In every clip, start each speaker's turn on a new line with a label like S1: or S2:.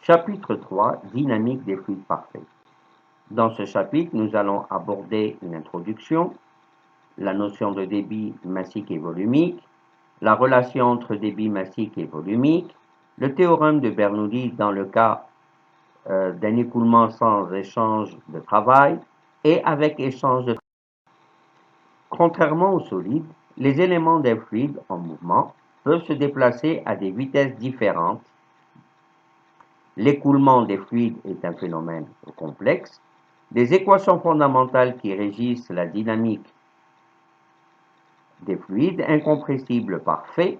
S1: Chapitre 3, Dynamique des fluides parfaits. Dans ce chapitre, nous allons aborder une introduction, la notion de débit massique et volumique, la relation entre débit massique et volumique, le théorème de Bernoulli dans le cas d'un écoulement sans échange de travail et avec échange de travail. Contrairement au solide, les éléments d'un fluide en mouvement peuvent se déplacer à des vitesses différentes. L'écoulement des fluides est un phénomène complexe. Les équations fondamentales qui régissent la dynamique des fluides incompressibles parfaits,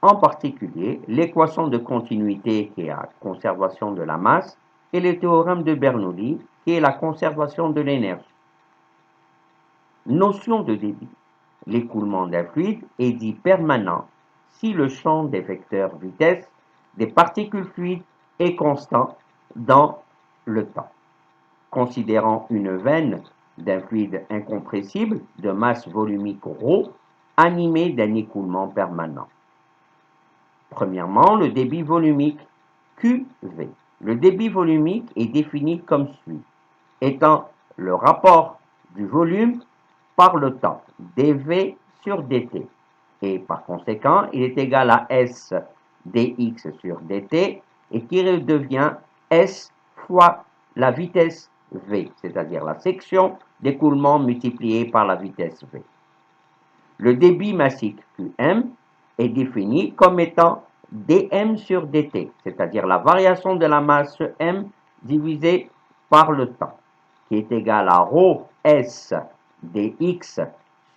S1: en particulier l'équation de continuité qui est la conservation de la masse et le théorème de Bernoulli qui est la conservation de l'énergie. Notion de débit. L'écoulement d'un fluide est dit permanent si le champ des vecteurs vitesse des particules fluides est constant dans le temps. Considérant une veine d'un fluide incompressible de masse volumique ρ animé d'un écoulement permanent. Premièrement, le débit volumique QV. Le débit volumique est défini comme suit, étant le rapport du volume par le temps, dV sur dt, et par conséquent, il est égal à S dx sur dt, et qui redevient S fois la vitesse V, c'est-à-dire la section d'écoulement multipliée par la vitesse V. Le débit massique Qm est défini comme étant dm sur dt, c'est-à-dire la variation de la masse m divisée par le temps, qui est égal à ρ s dx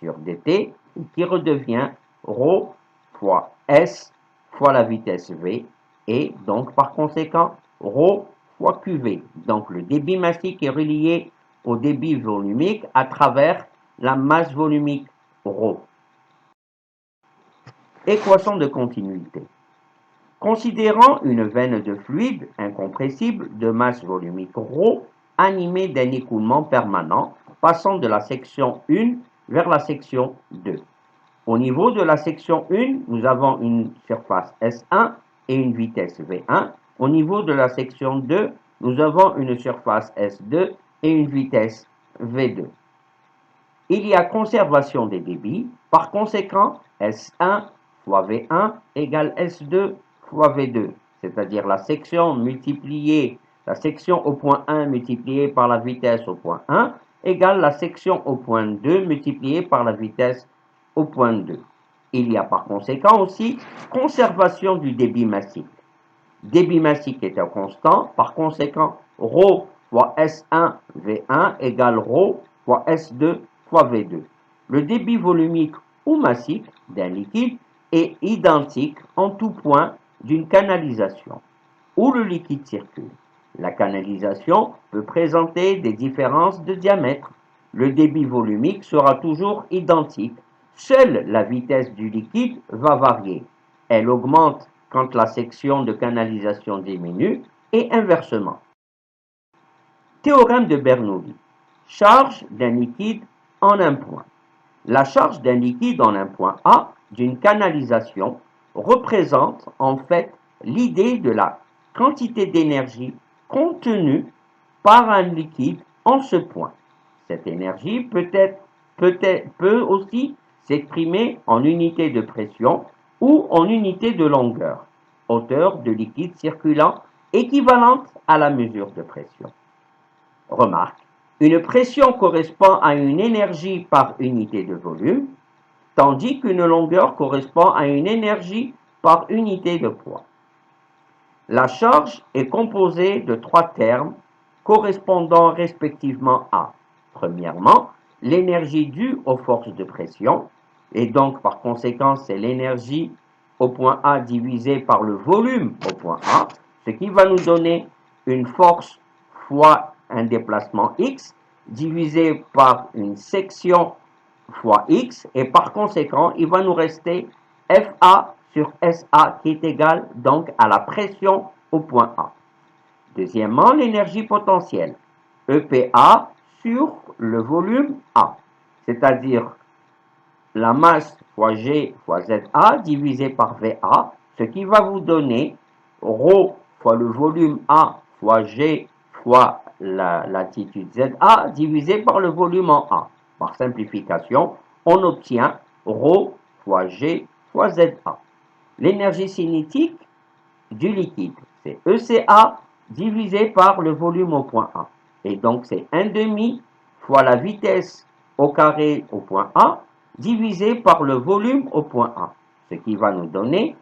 S1: sur dt, et qui redevient ρ fois s fois la vitesse v, et donc par conséquent ρ fois qv. Donc le débit massique est relié au débit volumique à travers la masse volumique ρ. Équation de continuité. Considérant une veine de fluide incompressible de masse volumique ρ animée d'un écoulement permanent passant de la section 1 vers la section 2. Au niveau de la section 1, nous avons une surface S1 et une vitesse V1. Au niveau de la section 2, nous avons une surface S2 et une vitesse V2. Il y a conservation des débits, par conséquent, S1 fois V1 égale S2 fois V2, c'est-à-dire la section au point 1 multipliée par la vitesse au point 1 égale la section au point 2 multipliée par la vitesse au point 2. Il y a par conséquent aussi conservation du débit massique. Débit massique étant constant, par conséquent, ρ fois S1 V1 égale ρ fois S2 fois V2. Le débit volumique ou massique d'un liquide est identique en tout point d'une canalisation où le liquide circule. La canalisation peut présenter des différences de diamètre. Le débit volumique sera toujours identique. Seule la vitesse du liquide va varier. Elle augmente quand la section de canalisation diminue et inversement. Théorème de Bernoulli. Charge d'un liquide en un point. La charge d'un liquide en un point A d'une canalisation représente en fait l'idée de la quantité d'énergie contenue par un liquide en ce point. Cette énergie peut aussi s'exprimer en unité de pression ou en unité de longueur, hauteur de liquide circulant équivalente à la mesure de pression. Remarque, une pression correspond à une énergie par unité de volume, tandis qu'une longueur correspond à une énergie par unité de poids. La charge est composée de trois termes correspondant respectivement à, premièrement, l'énergie due aux forces de pression, et donc par conséquent c'est l'énergie au point A divisé par le volume au point A, ce qui va nous donner une force fois un déplacement x divisé par une section fois x, et par conséquent il va nous rester FA sur SA qui est égal donc à la pression au point A. Deuxièmement, l'énergie potentielle, EPA sur le volume A, c'est-à-dire la masse fois G fois ZA divisé par VA, ce qui va vous donner ρ fois le volume A fois G fois la latitude ZA divisé par le volume en A. Par simplification, on obtient ρ fois G fois ZA. L'énergie cinétique du liquide, c'est ECA divisé par le volume au point A. Et donc, c'est 1/2 fois la vitesse au carré au point A divisé par le volume au point A. Ce qui va nous donner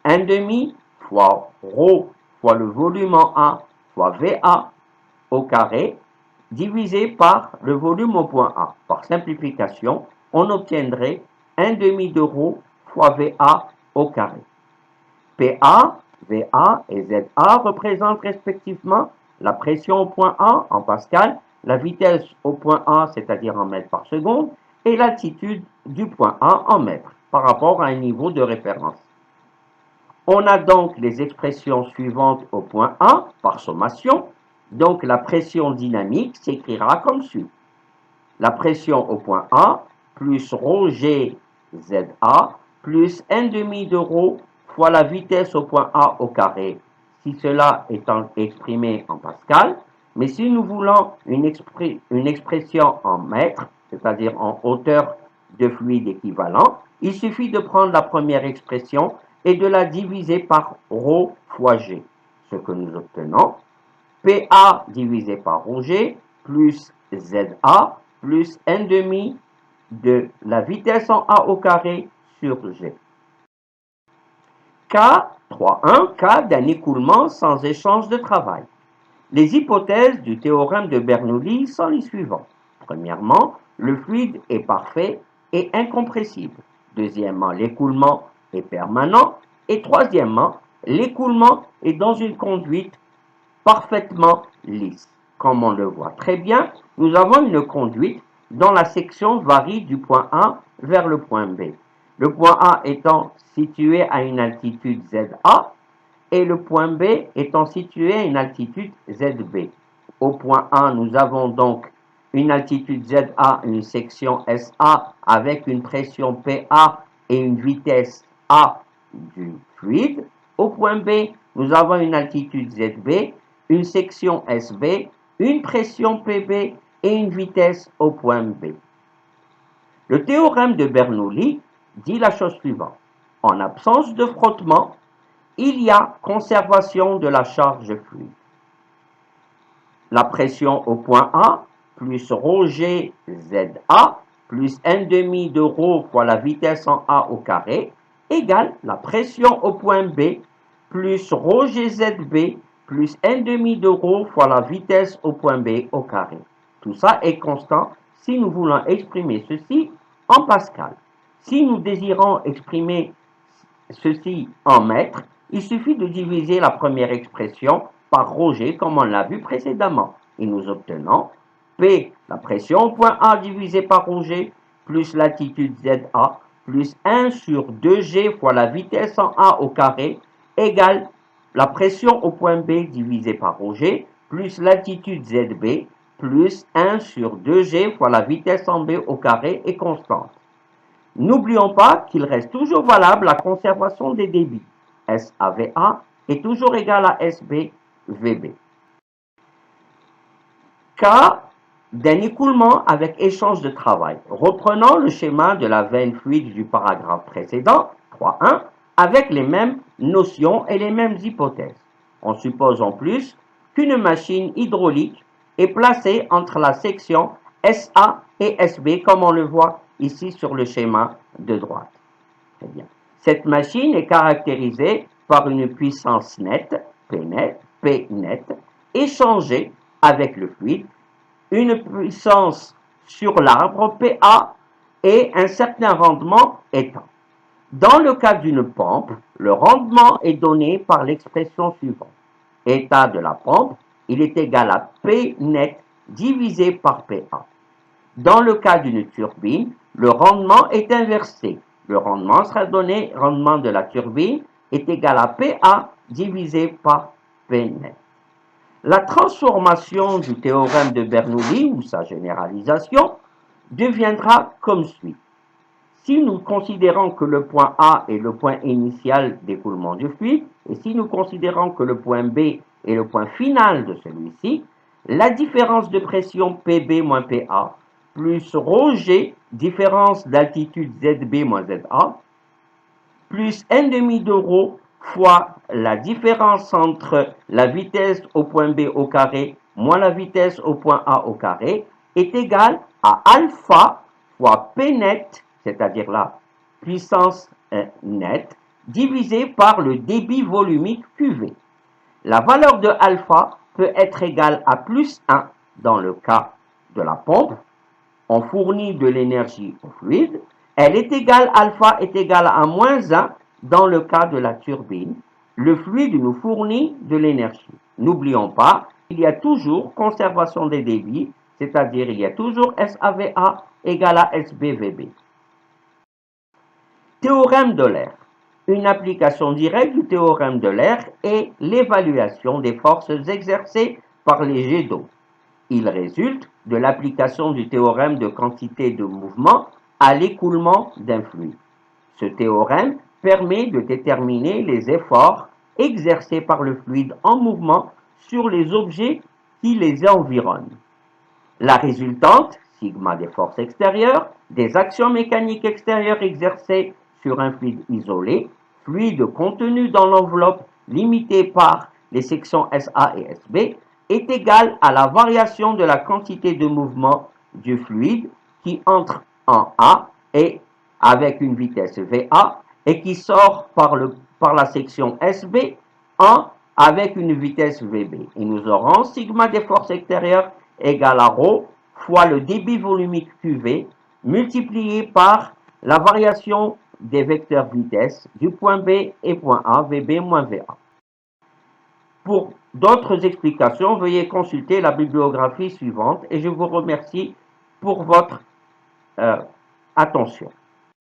S1: 1/2 fois ρ fois le volume en A fois VA au carré divisé par le volume au point A. Par simplification, on obtiendrait 1/2 de ρ fois VA au carré. PA, VA et ZA représentent respectivement la pression au point A en pascal, la vitesse au point A, c'est-à-dire en mètres par seconde, et l'altitude du point A en mètres par rapport à un niveau de référence. On a donc les expressions suivantes au point A par sommation. Donc la pression dynamique s'écrira comme suit. La pression au point A plus ρg ZA plus 1/2 de ρ fois la vitesse au point A au carré, si cela est exprimé en pascal. Mais si nous voulons une expression en mètres, c'est-à-dire en hauteur de fluide équivalent, il suffit de prendre la première expression et de la diviser par ρ fois G. Ce que nous obtenons, PA divisé par ρg plus ZA plus 1/2 de la vitesse en A au carré sur G. Cas 3.1, cas d'un écoulement sans échange de travail. Les hypothèses du théorème de Bernoulli sont les suivantes. Premièrement, le fluide est parfait et incompressible. Deuxièmement, l'écoulement est permanent. Et troisièmement, l'écoulement est dans une conduite parfaitement lisse. Comme on le voit très bien, nous avons une conduite dont la section varie du point A vers le point B. Le point A étant situé à une altitude ZA et le point B étant situé à une altitude ZB. Au point A, nous avons donc une altitude ZA, une section SA avec une pression PA et une vitesse A du fluide. Au point B, nous avons une altitude ZB, une section SB, une pression PB et une vitesse au point B. Le théorème de Bernoulli dit la chose suivante. En absence de frottement, il y a conservation de la charge fluide. La pression au point A plus ρg ZA plus 1/2 de ρ fois la vitesse en A au carré égale la pression au point B plus ρg ZB plus 1/2 de ρ fois la vitesse au point B au carré. Tout ça est constant si nous voulons exprimer ceci en pascal. Si nous désirons exprimer ceci en mètres, il suffit de diviser la première expression par ρg comme on l'a vu précédemment. Et nous obtenons P, la pression au point A divisé par ρg, plus latitude ZA, plus 1 sur 2G fois la vitesse en A au carré, égale la pression au point B divisé par ρg, plus latitude ZB, plus 1 sur 2G fois la vitesse en B au carré est constante. N'oublions pas qu'il reste toujours valable la conservation des débits. SAVA est toujours égal à SBVB. Cas d'un écoulement avec échange de travail. Reprenons le schéma de la veine fluide du paragraphe précédent, 3.1, avec les mêmes notions et les mêmes hypothèses. On suppose en plus qu'une machine hydraulique est placée entre la section SA et SB, comme on le voit ici sur le schéma de droite. Très bien. Cette machine est caractérisée par une puissance nette, P net, échangée avec le fluide, une puissance sur l'arbre, PA, et un certain rendement étant. Dans le cas d'une pompe, le rendement est donné par l'expression suivante. État de la pompe, il est égal à P net divisé par PA. Dans le cas d'une turbine, le rendement est inversé. Le rendement sera donné, rendement de la turbine est égal à PA divisé par P net. La transformation du théorème de Bernoulli, ou sa généralisation, deviendra comme suit. si nous considérons que le point A est le point initial d'écoulement du fluide, et si nous considérons que le point B est le point final de celui-ci, la différence de pression PB moins PA plus ρg, différence d'altitude ZB moins ZA, plus n demi de ρ fois la différence entre la vitesse au point B au carré moins la vitesse au point A au carré est égal à alpha fois P net, c'est-à-dire la puissance nette, divisé par le débit volumique QV. La valeur de alpha peut être égale à plus 1 dans le cas de la pompe. On fournit de l'énergie au fluide. Elle est égale, alpha est égal à moins 1 dans le cas de la turbine. Le fluide nous fournit de l'énergie. N'oublions pas, il y a toujours conservation des débits, c'est-à-dire il y a toujours SAVA égale à SBVB. Théorème d'Euler. Une application directe du théorème d'Euler est l'évaluation des forces exercées par les jets d'eau. Il résulte de l'application du théorème de quantité de mouvement à l'écoulement d'un fluide. Ce théorème permet de déterminer les efforts exercés par le fluide en mouvement sur les objets qui les environnent. La résultante, sigma des forces extérieures, des actions mécaniques extérieures exercées sur un fluide isolé, fluide contenu dans l'enveloppe limitée par les sections SA et SB, est égale à la variation de la quantité de mouvement du fluide qui entre en A et avec une vitesse VA et qui sort par la section SB en avec une vitesse VB. Et nous aurons sigma des forces extérieures égale à ρ fois le débit volumique QV multiplié par la variation des vecteurs vitesse du point B et point A, VB moins VA. Pour d'autres explications, veuillez consulter la bibliographie suivante et je vous remercie pour votre attention.